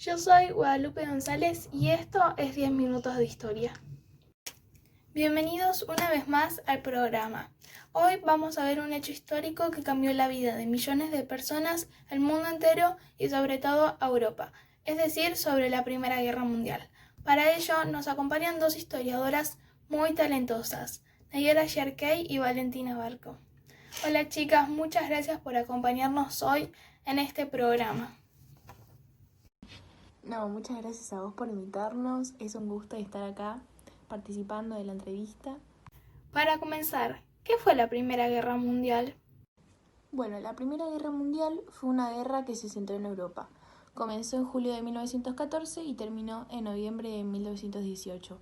Yo soy Guadalupe González y esto es 10 minutos de historia. Bienvenidos una vez más al programa. Hoy vamos a ver un hecho histórico que cambió la vida de millones de personas, el mundo entero y sobre todo a Europa, es decir, sobre la Primera Guerra Mundial. Para ello nos acompañan dos historiadoras muy talentosas, Nayera Yarkey y Valentina Barco. Hola chicas, muchas gracias por acompañarnos hoy en este programa. No, muchas gracias a vos por invitarnos. Es un gusto estar acá participando de la entrevista. Para comenzar, ¿qué fue la Primera Guerra Mundial? Bueno, la Primera Guerra Mundial fue una guerra que se centró en Europa. Comenzó en julio de 1914 y terminó en noviembre de 1918,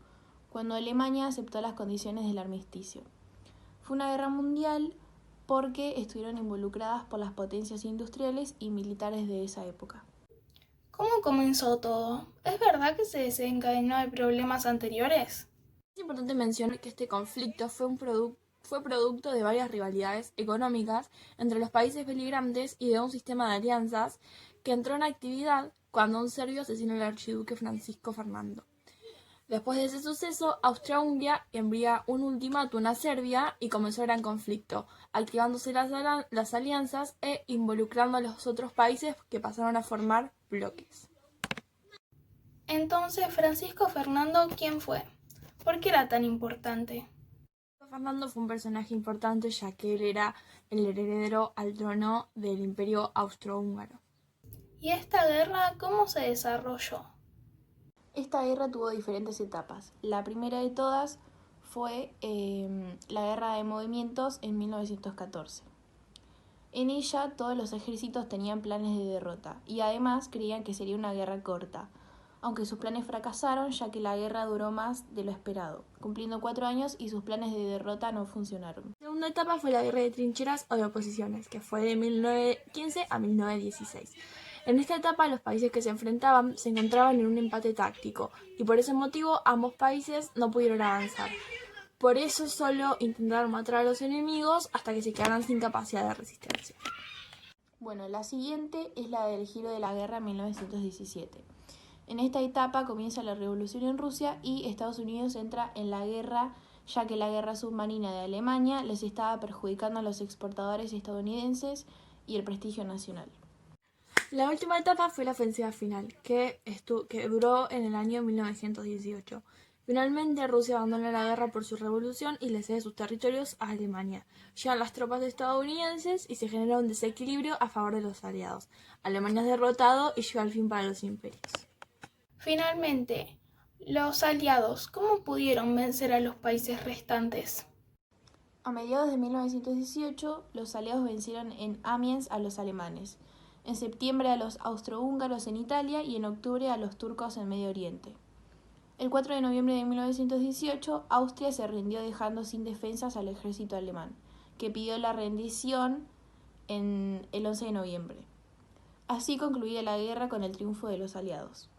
cuando Alemania aceptó las condiciones del armisticio. Fue una guerra mundial porque estuvieron involucradas por las potencias industriales y militares de esa época. ¿Cómo comenzó todo? ¿Es verdad que se desencadenó de problemas anteriores? Es importante mencionar que este conflicto fue producto de varias rivalidades económicas entre los países beligerantes y de un sistema de alianzas que entró en actividad cuando un serbio asesinó al archiduque Francisco Fernando. Después de ese suceso, Austria-Hungría envía un ultimátum a Serbia y comenzó el gran conflicto, activándose las alianzas e involucrando a los otros países que pasaron a formar bloques. Entonces, Francisco Fernando, ¿quién fue? ¿Por qué era tan importante? Fernando fue un personaje importante ya que él era el heredero al trono del Imperio Austrohúngaro. ¿Y esta guerra cómo se desarrolló? Esta guerra tuvo diferentes etapas. La primera de todas fue la Guerra de Movimientos en 1914. En ella todos los ejércitos tenían planes de derrota y además creían que sería una guerra corta, aunque sus planes fracasaron ya que la guerra duró más de lo esperado, cumpliendo 4 años y sus planes de derrota no funcionaron. La segunda etapa fue la Guerra de Trincheras o de Oposiciones, que fue de 1915 a 1916. En esta etapa los países que se enfrentaban se encontraban en un empate táctico y por ese motivo ambos países no pudieron avanzar. Por eso solo intentaron matar a los enemigos hasta que se quedaran sin capacidad de resistencia. Bueno, la siguiente es la del giro de la guerra en 1917. En esta etapa comienza la revolución en Rusia y Estados Unidos entra en la guerra ya que la guerra submarina de Alemania les estaba perjudicando a los exportadores estadounidenses y el prestigio nacional. La última etapa fue la ofensiva final, que duró en el año 1918. Finalmente, Rusia abandona la guerra por su revolución y le cede sus territorios a Alemania. Llegan las tropas estadounidenses y se genera un desequilibrio a favor de los aliados. Alemania es derrotado y llega el fin para los imperios. Finalmente, los aliados, ¿cómo pudieron vencer a los países restantes? A mediados de 1918, los aliados vencieron en Amiens a los alemanes, en septiembre a los austrohúngaros en Italia y en octubre a los turcos en Medio Oriente. El 4 de noviembre de 1918, Austria se rindió dejando sin defensas al ejército alemán, que pidió la rendición el 11 de noviembre. Así concluía la guerra con el triunfo de los aliados.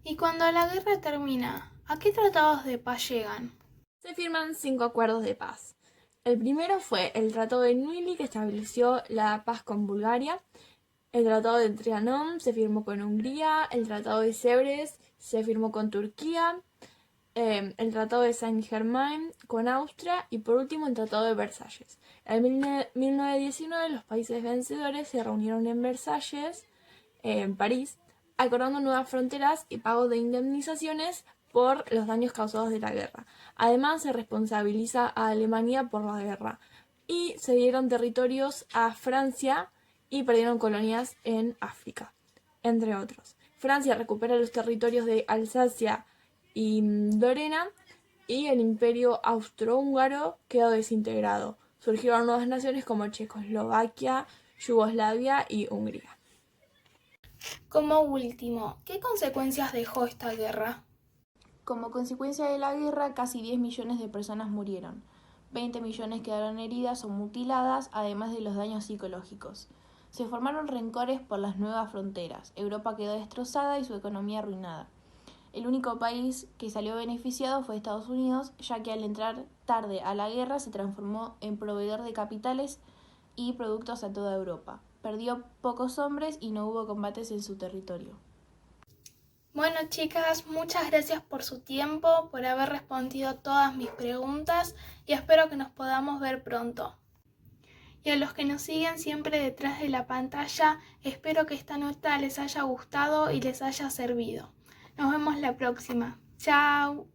Y cuando la guerra termina, ¿a qué tratados de paz llegan? Se firman 5 acuerdos de paz. El primero fue el Tratado de Neuilly, que estableció la paz con Bulgaria. El Tratado de Trianon se firmó con Hungría. El Tratado de Sèvres se firmó con Turquía. El Tratado de Saint-Germain con Austria. Y por último, el Tratado de Versalles. En 1919, los países vencedores se reunieron en Versalles, en París, acordando nuevas fronteras y pagos de indemnizaciones por los daños causados de la guerra. Además, se responsabiliza a Alemania por la guerra y se dieron territorios a Francia y perdieron colonias en África, entre otros. Francia recupera los territorios de Alsacia y Lorena y el imperio austrohúngaro quedó desintegrado. Surgieron nuevas naciones como Checoslovaquia, Yugoslavia y Hungría. Como último, ¿qué consecuencias dejó esta guerra? Como consecuencia de la guerra, casi 10 millones de personas murieron. 20 millones quedaron heridas o mutiladas, además de los daños psicológicos. Se formaron rencores por las nuevas fronteras. Europa quedó destrozada y su economía arruinada. El único país que salió beneficiado fue Estados Unidos, ya que al entrar tarde a la guerra se transformó en proveedor de capitales y productos a toda Europa. Perdió pocos hombres y no hubo combates en su territorio. Bueno, chicas, muchas gracias por su tiempo, por haber respondido todas mis preguntas y espero que nos podamos ver pronto. Y a los que nos siguen siempre detrás de la pantalla, espero que esta nota les haya gustado y les haya servido. Nos vemos la próxima. Chao.